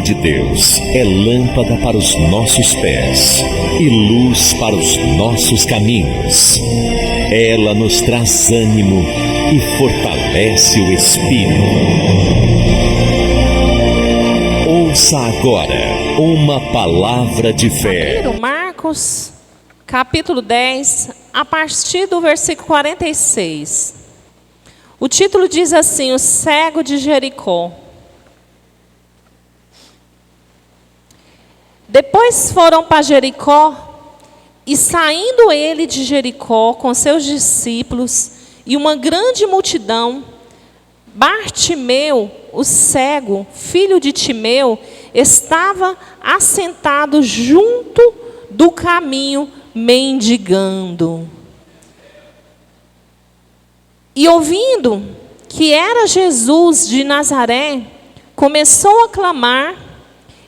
de Deus é lâmpada para os nossos pés e luz para os nossos caminhos. Ela nos traz ânimo e fortalece o espírito. Ouça agora uma palavra de fé. Marcos, capítulo 10, a partir do versículo 46. O título diz assim: o cego de Jericó. Depois foram para Jericó, e saindo ele de Jericó com seus discípulos e uma grande multidão, Bartimeu, o cego, filho de Timeu, estava assentado junto do caminho, mendigando. E ouvindo que era Jesus de Nazaré, começou a clamar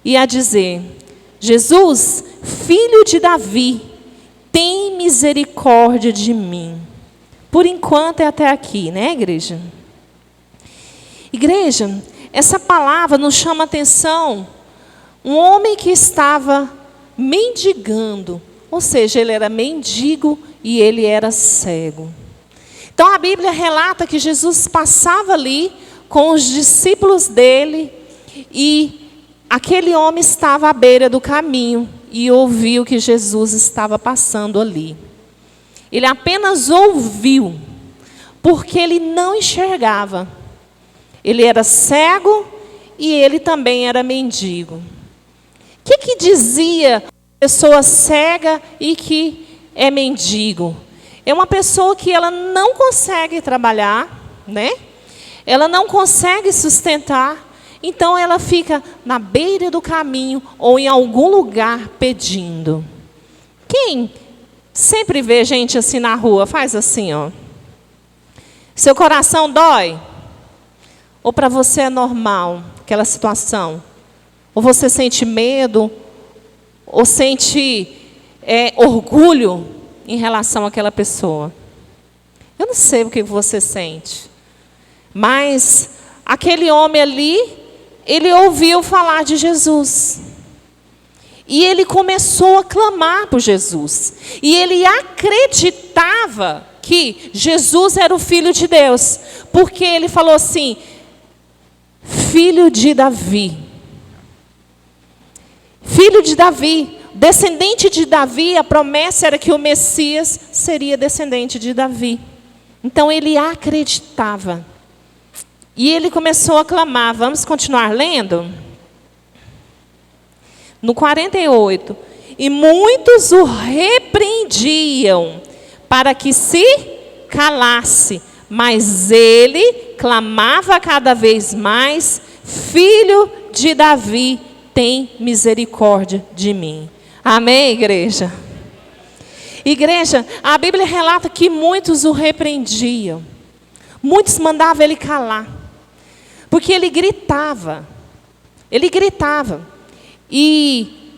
e a dizer: Jesus, filho de Davi, tem misericórdia de mim. Por enquanto é até aqui, né, igreja? Igreja, essa palavra nos chama a atenção. Um homem que estava mendigando, ou seja, ele era mendigo e ele era cego. Então a Bíblia relata que Jesus passava ali com os discípulos dele e aquele homem estava à beira do caminho e ouviu que Jesus estava passando ali. Ele apenas ouviu, porque ele não enxergava. Ele era cego e ele também era mendigo. O que dizia a pessoa cega e que é mendigo? É uma pessoa que ela não consegue trabalhar, né? Ela não consegue sustentar. Então ela fica na beira do caminho ou em algum lugar pedindo. Quem sempre vê gente assim na rua, faz assim, ó. Seu coração dói? Ou para você é normal aquela situação? Ou você sente medo? Ou sente orgulho em relação àquela pessoa? Eu não sei o que você sente. Mas aquele homem ali, ele ouviu falar de Jesus. E ele começou a clamar por Jesus. E ele acreditava que Jesus era o Filho de Deus. Porque ele falou assim: filho de Davi. Filho de Davi. Descendente de Davi, a promessa era que o Messias seria descendente de Davi. Então ele acreditava. E ele começou a clamar. Vamos continuar lendo? No 48. E muitos o repreendiam para que se calasse. Mas ele clamava cada vez mais: Filho de Davi, tem misericórdia de mim. Amém, igreja? Igreja, a Bíblia relata que muitos o repreendiam. Muitos mandavam ele calar. Porque ele gritava. Ele gritava. E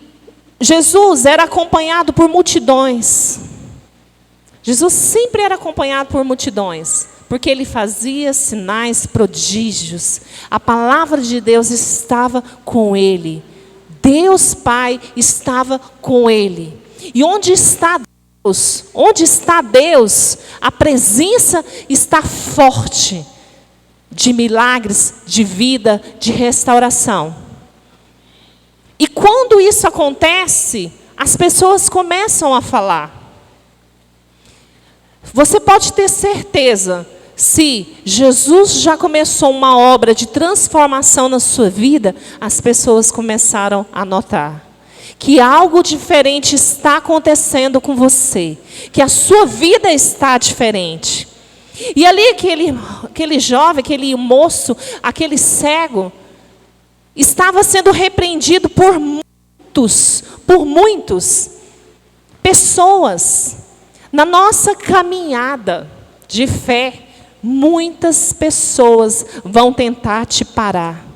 Jesus era acompanhado por multidões. Jesus sempre era acompanhado por multidões. Porque ele fazia sinais, prodígios. A palavra de Deus estava com ele. Deus Pai estava com ele. E onde está Deus? Onde está Deus? A presença está forte. De milagres, de vida, de restauração. E quando isso acontece, as pessoas começam a falar. Você pode ter certeza, se Jesus já começou uma obra de transformação na sua vida, as pessoas começaram a notar que algo diferente está acontecendo com você, que a sua vida está diferente. E ali aquele jovem, aquele moço, aquele cego, estava sendo repreendido por muitos pessoas. Na nossa caminhada de fé, muitas pessoas vão tentar te parar.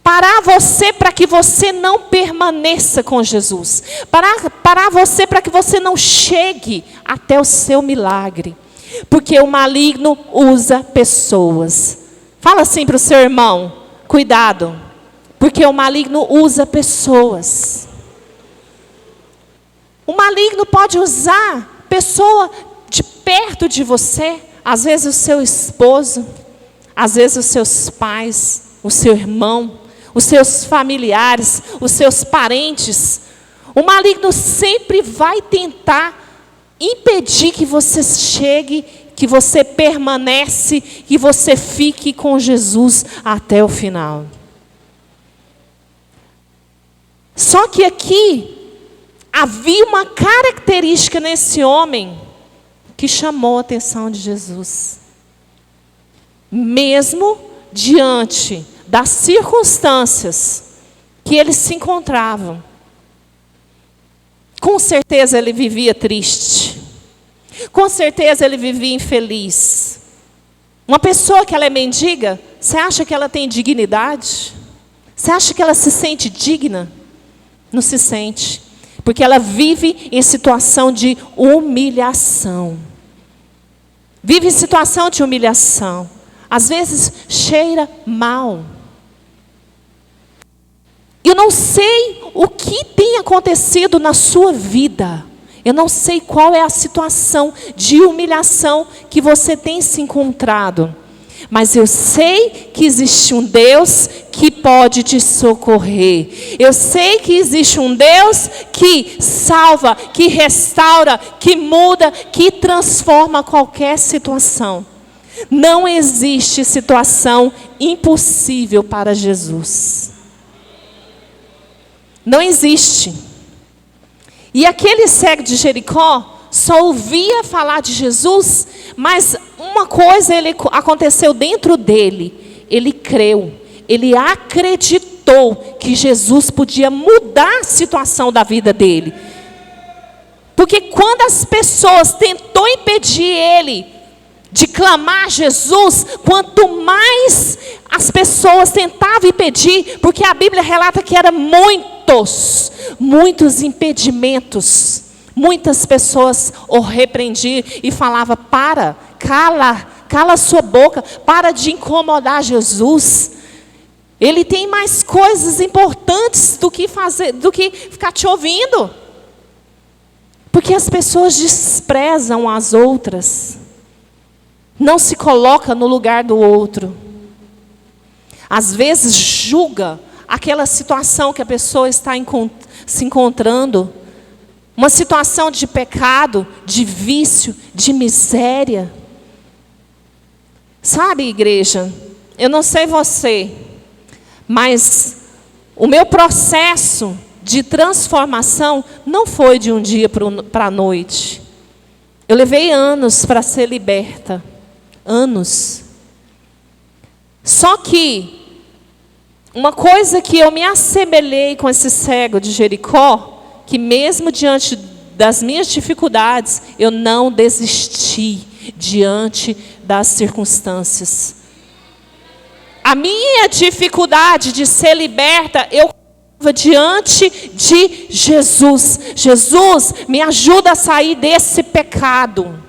Parar você para que você não permaneça com Jesus. Parar você para que você não chegue até o seu milagre. Porque o maligno usa pessoas. Fala assim para o seu irmão: cuidado, Porque o maligno usa pessoas. O maligno pode usar pessoa de perto de você, às vezes o seu esposo, às vezes os seus pais, o seu irmão, os seus familiares, os seus parentes. O maligno sempre vai tentar impedir que você chegue, que você permanece, que você fique com Jesus até o final. Só que aqui havia uma característica nesse homem que chamou a atenção de Jesus. Mesmo diante das circunstâncias que eles se encontravam, com certeza ele vivia triste. Com certeza ele vivia infeliz. Uma pessoa que ela é mendiga, você acha que ela tem dignidade? Você acha que ela se sente digna? Não se sente. Porque ela vive em situação de humilhação. Vive em situação de humilhação. Às vezes cheira mal. Eu não sei o que tem acontecido na sua vida. Eu não sei qual é a situação de humilhação que você tem se encontrado. Mas eu sei que existe um Deus que pode te socorrer. Eu sei que existe um Deus que salva, que restaura, que muda, que transforma qualquer situação. Não existe situação impossível para Jesus. Não existe. E aquele cego de Jericó só ouvia falar de Jesus, mas uma coisa aconteceu dentro dele. Ele creu, ele acreditou que Jesus podia mudar a situação da vida dele. Porque quando as pessoas tentou impedir ele de clamar a Jesus, quanto mais as pessoas tentavam impedir, porque a Bíblia relata que eram muitos impedimentos. Muitas pessoas o repreendiam e falavam: cala sua boca, para de incomodar Jesus. Ele tem mais coisas importantes do que ficar te ouvindo. Porque as pessoas desprezam as outras. Não se coloca no lugar do outro. Às vezes julga aquela situação que a pessoa está se encontrando. Uma situação de pecado, de vício, de miséria. Sabe, igreja, eu não sei você, mas o meu processo de transformação não foi de um dia para a noite. Eu levei anos para ser liberta. Anos. Só que uma coisa que eu me assemelhei com esse cego de Jericó, que mesmo diante das minhas dificuldades, eu não desisti diante das circunstâncias. A minha dificuldade de ser liberta, eu estava diante de Jesus. Jesus, me ajuda a sair desse pecado.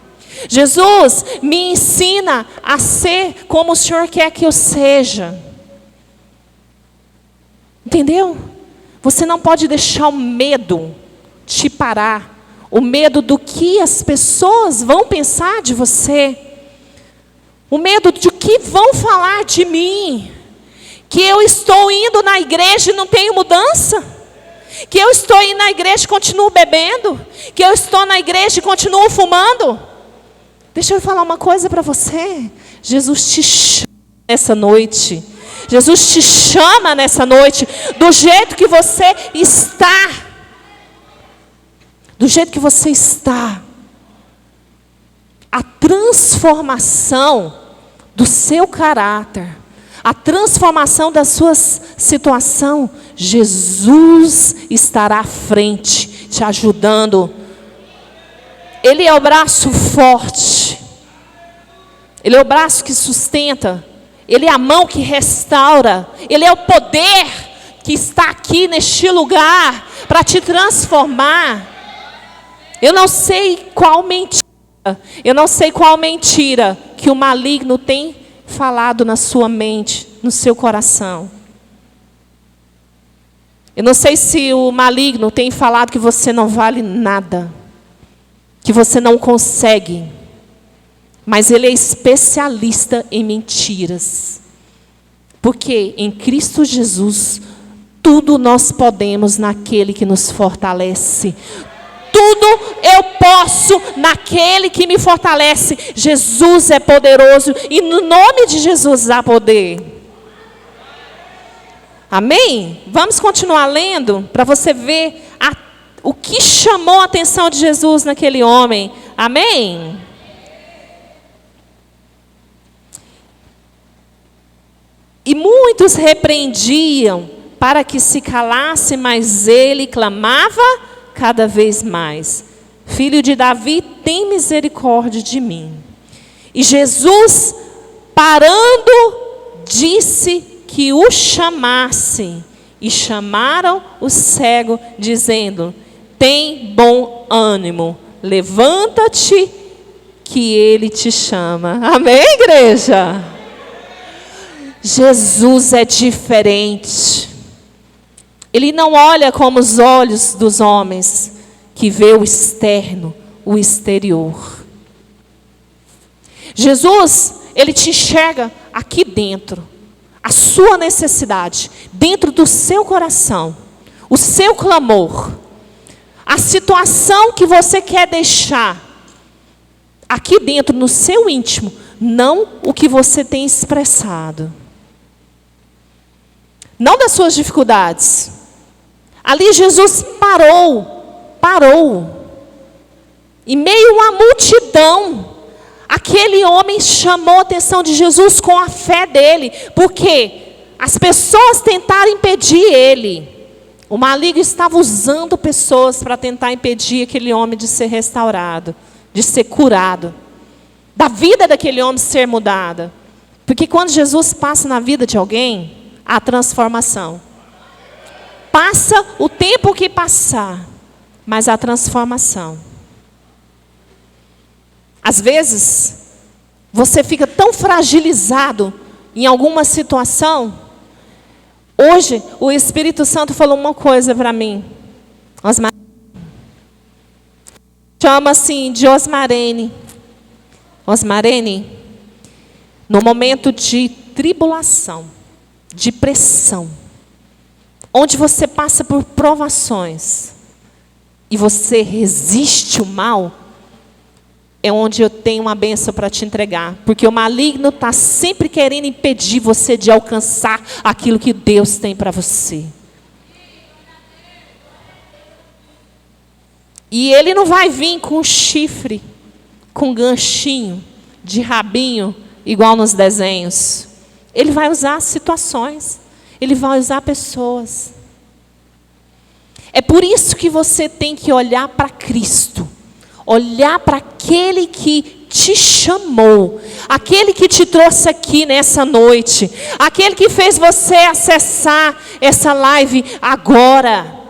Jesus, me ensina a ser como o Senhor quer que eu seja. Entendeu? Você não pode deixar o medo te parar. O medo do que as pessoas vão pensar de você. O medo de que vão falar de mim. Que eu estou indo na igreja e não tenho mudança. Que eu estou indo na igreja e continuo bebendo. Que eu estou na igreja e continuo fumando. Deixa eu falar uma coisa para você. Jesus te chama nessa noite. Jesus te chama nessa noite do jeito que você está. Do jeito que você está. A transformação do seu caráter, a transformação da sua situação, Jesus estará à frente, te ajudando. Ele é o braço forte. Ele é o braço que sustenta. Ele é a mão que restaura. Ele é o poder que está aqui neste lugar para te transformar. Eu não sei qual mentira. Eu não sei qual mentira que o maligno tem falado na sua mente, no seu coração. Eu não sei se o maligno tem falado que você não vale nada, que você não consegue, mas ele é especialista em mentiras. Porque em Cristo Jesus, tudo nós podemos naquele que nos fortalece. Tudo eu posso naquele que me fortalece. Jesus é poderoso e no nome de Jesus há poder. Amém? Vamos continuar lendo para você ver o que chamou a atenção de Jesus naquele homem. Amém? E muitos repreendiam para que se calasse, mas ele clamava cada vez mais: Filho de Davi, tem misericórdia de mim. E Jesus, parando, disse que o chamasse. E chamaram o cego, dizendo: tem bom ânimo, levanta-te, que ele te chama. Amém, igreja? Jesus é diferente. Ele não olha como os olhos dos homens, que vê o externo, o exterior. Jesus, ele te enxerga aqui dentro, a sua necessidade, dentro do seu coração, o seu clamor, a situação que você quer deixar aqui dentro, no seu íntimo, não o que você tem expressado. Não das suas dificuldades. Ali Jesus parou. Em meio à multidão, aquele homem chamou a atenção de Jesus com a fé dele. Porque as pessoas tentaram impedir ele. O maligno estava usando pessoas para tentar impedir aquele homem de ser restaurado, de ser curado, da vida daquele homem ser mudada. Porque quando Jesus passa na vida de alguém, há transformação. Passa o tempo que passar, mas há transformação. Às vezes, você fica tão fragilizado em alguma situação. Hoje, o Espírito Santo falou uma coisa para mim. Chama assim de Osmarene. Osmarene, no momento de tribulação, de pressão, onde você passa por provações e você resiste o mal, é onde eu tenho uma bênção para te entregar. Porque o maligno está sempre querendo impedir você de alcançar aquilo que Deus tem para você. E ele não vai vir com chifre, com ganchinho, de rabinho, igual nos desenhos. Ele vai usar situações. Ele vai usar pessoas. É por isso que você tem que olhar para Cristo. Olhar para aquele que te chamou. Aquele que te trouxe aqui nessa noite. Aquele que fez você acessar essa live agora.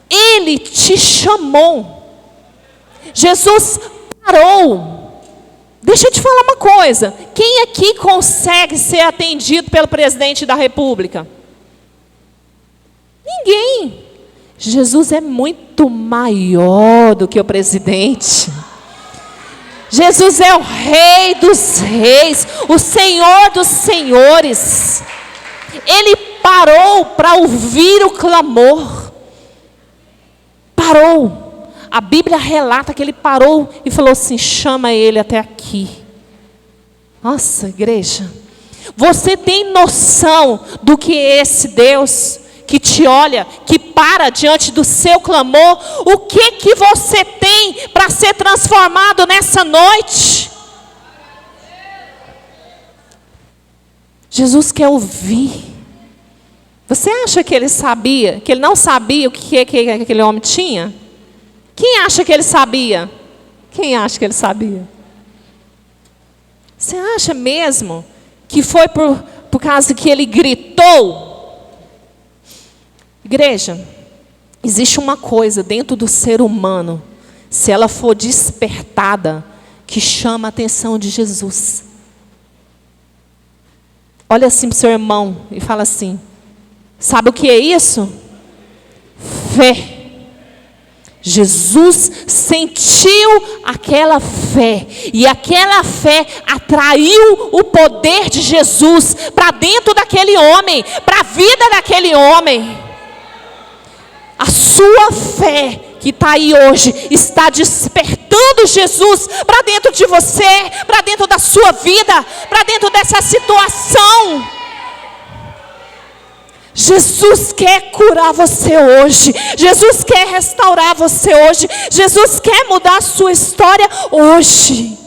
Ele te chamou. Jesus parou. Deixa eu te falar uma coisa. Quem aqui consegue ser atendido pelo presidente da República? Ninguém. Jesus é muito maior do que o presidente. Jesus é o Rei dos reis, o Senhor dos senhores. Ele parou para ouvir o clamor. Parou. A Bíblia relata que ele parou e falou assim: chama ele até aqui. Nossa, igreja, você tem noção do que é esse Deus que te olha, que para diante do seu clamor? O que você tem para ser transformado nessa noite? Jesus quer ouvir. Você acha que ele sabia, que ele não sabia o que aquele homem tinha? Quem acha que ele sabia? Quem acha que ele sabia? Você acha mesmo que foi por causa que ele gritou? Igreja, existe uma coisa dentro do ser humano, se ela for despertada, que chama a atenção de Jesus. Olha assim para o seu irmão e fala assim: sabe o que é isso? fé. Jesus sentiu aquela fé, e aquela fé atraiu o poder de Jesus para dentro daquele homem, para a vida daquele homem. A sua fé que está aí hoje está despertando Jesus para dentro de você, para dentro da sua vida, para dentro dessa situação. Jesus quer curar você hoje. Jesus quer restaurar você hoje. Jesus quer mudar a sua história hoje.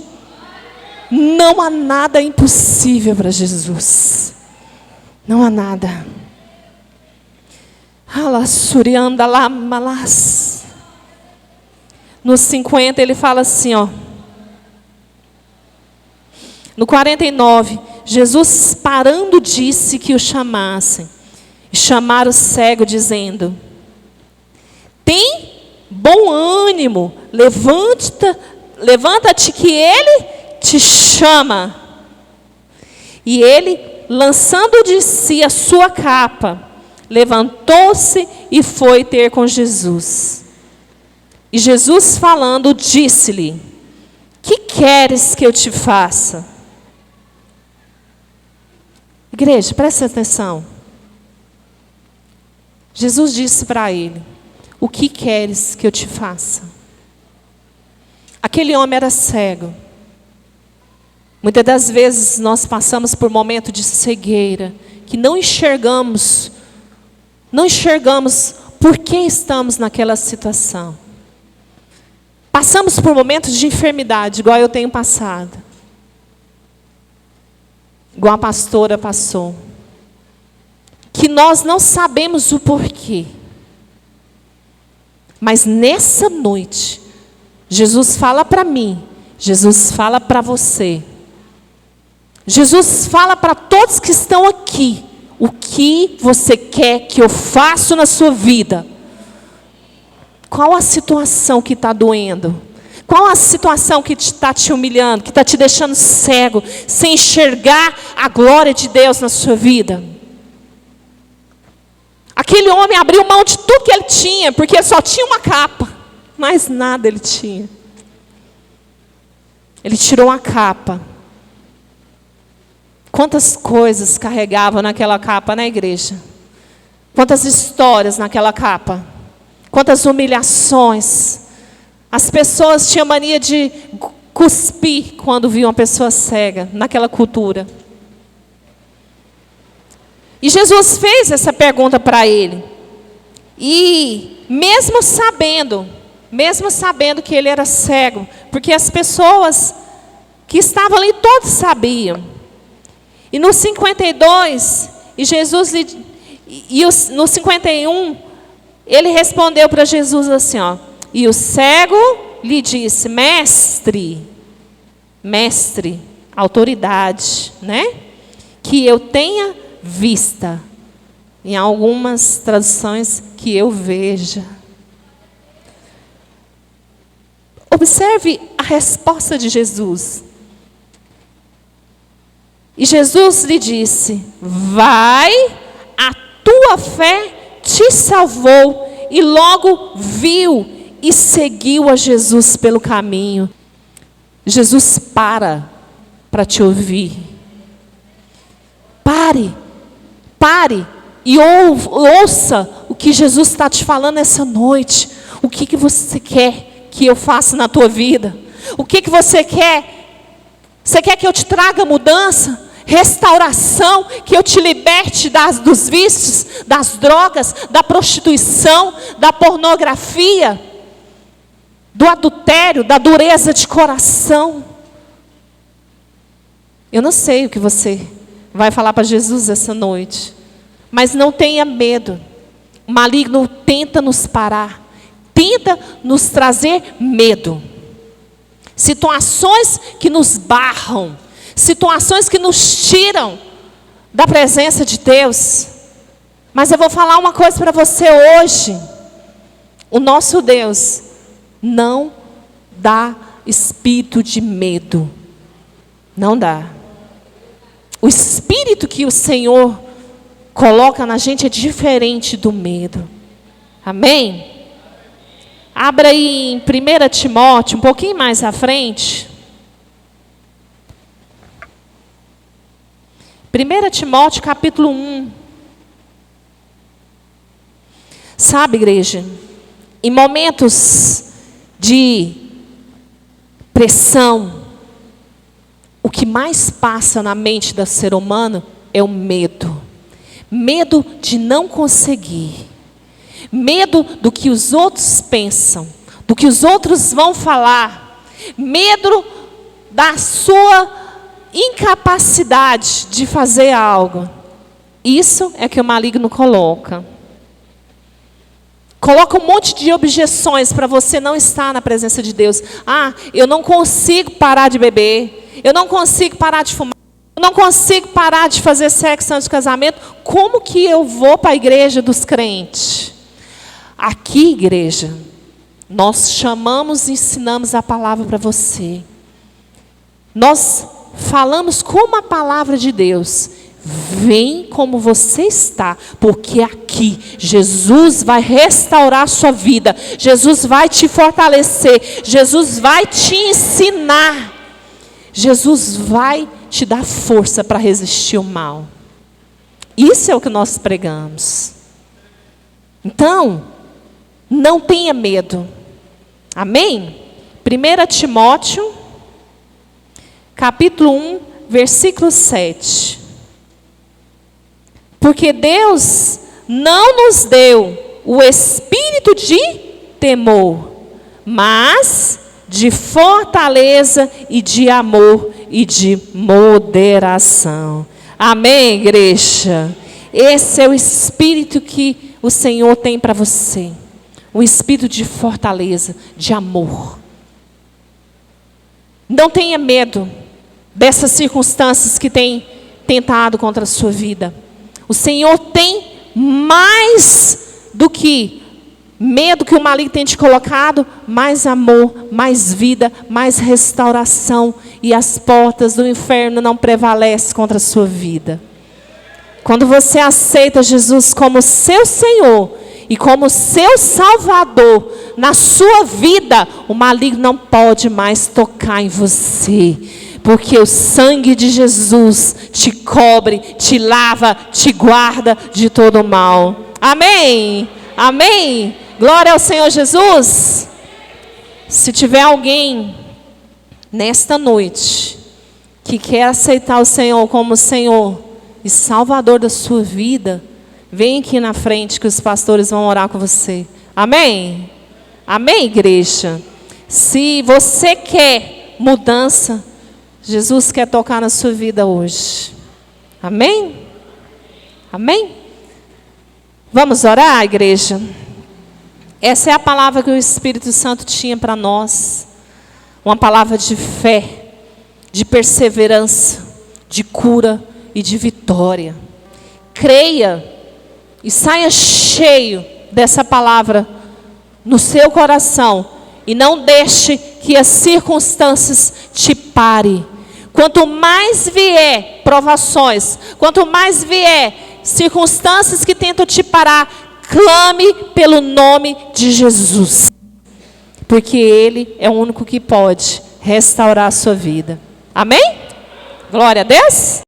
Não há nada impossível para Jesus. Não há nada. No 50 ele fala assim, ó. No 49, Jesus parando disse que o chamassem. Chamaram o cego dizendo: tem bom ânimo, levanta-te que ele te chama. E ele, lançando de si a sua capa, levantou-se e foi ter com Jesus. E Jesus falando, disse-lhe: que queres que eu te faça? Igreja, presta atenção. Jesus disse para ele: o que queres que eu te faça? Aquele homem era cego. Muitas das vezes nós passamos por momentos de cegueira, que não enxergamos por que estamos naquela situação. Passamos por momentos de enfermidade, igual eu tenho passado. Igual a pastora passou. Que nós não sabemos o porquê. Mas nessa noite, Jesus fala para mim, Jesus fala para você, Jesus fala para todos que estão aqui, o que você quer que eu faça na sua vida? Qual a situação que está doendo? Qual a situação que está te humilhando, que está te deixando cego, sem enxergar a glória de Deus na sua vida? Aquele homem abriu mão de tudo que ele tinha, porque só tinha uma capa, mais nada ele tinha. Ele tirou a capa. Quantas coisas carregava naquela capa, na igreja? Quantas histórias naquela capa? Quantas humilhações? As pessoas tinham mania de cuspir quando viam uma pessoa cega, naquela cultura. E Jesus fez essa pergunta para ele. E mesmo sabendo que ele era cego, porque as pessoas que estavam ali todos sabiam. E no 52, no 51, ele respondeu para Jesus assim, ó. E o cego lhe disse: mestre, autoridade, né? Que eu tenha vista. Em algumas traduções, que eu veja. Observe a resposta de Jesus. E Jesus lhe disse: vai, a tua fé te salvou. E logo viu e seguiu a Jesus pelo caminho. Jesus para te ouvir. Pare e ouça o que Jesus está te falando essa noite. O que você quer que eu faça na tua vida? O que você quer? Você quer que eu te traga mudança? Restauração? Que eu te liberte dos vícios, das drogas, da prostituição, da pornografia, do adultério, da dureza de coração? Eu não sei o que você vai falar para Jesus essa noite. Mas não tenha medo. O maligno tenta nos parar. Tenta nos trazer medo. Situações que nos barram. Situações que nos tiram da presença de Deus. Mas eu vou falar uma coisa para você hoje. O nosso Deus não dá espírito de medo. Não dá. O espírito que o Senhor coloca na gente é diferente do medo. Amém? Abra aí em 1 Timóteo, um pouquinho mais à frente. 1 Timóteo, capítulo 1. Sabe, igreja, em momentos de pressão, o que mais passa na mente do ser humano é o medo. Medo de não conseguir. Medo do que os outros pensam, do que os outros vão falar. Medo da sua incapacidade de fazer algo. Isso é que o maligno coloca. Coloca um monte de objeções para você não estar na presença de Deus. Ah, eu não consigo parar de beber. Eu não consigo parar de fumar. Eu não consigo parar de fazer sexo antes do casamento. Como que eu vou para a igreja dos crentes? Aqui, igreja, nós chamamos e ensinamos a palavra para você. Nós falamos como a palavra de Deus. Vem como você está, porque aqui Jesus vai restaurar a sua vida. Jesus vai te fortalecer. Jesus vai te ensinar. Jesus vai te dar força para resistir ao mal. Isso é o que nós pregamos. Então, não tenha medo. Amém? 1 Timóteo, capítulo 1, versículo 7. Porque Deus não nos deu o espírito de temor, mas de fortaleza e de amor e de moderação. Amém, igreja? Esse é o espírito que o Senhor tem para você. Um espírito de fortaleza, de amor. Não tenha medo dessas circunstâncias que têm tentado contra a sua vida. O Senhor tem mais do que medo que o maligno tem te colocado, mais amor, mais vida, mais restauração. E as portas do inferno não prevalecem contra a sua vida. Quando você aceita Jesus como seu Senhor e como seu Salvador na sua vida, o maligno não pode mais tocar em você. Porque o sangue de Jesus te cobre, te lava, te guarda de todo o mal. Amém? Amém? Glória ao Senhor Jesus. Se tiver alguém nesta noite que quer aceitar o Senhor como Senhor e Salvador da sua vida, vem aqui na frente que os pastores vão orar com você. Amém? Amém, igreja? Se você quer mudança, Jesus quer tocar na sua vida hoje. Amém? Amém? Vamos orar, igreja? Essa é a palavra que o Espírito Santo tinha para nós. Uma palavra de fé, de perseverança, de cura e de vitória. Creia e saia cheio dessa palavra no seu coração. E não deixe que as circunstâncias te parem. Quanto mais vier provações, quanto mais vier circunstâncias que tentam te parar, clame pelo nome de Jesus. Porque Ele é o único que pode restaurar a sua vida. Amém? Glória a Deus.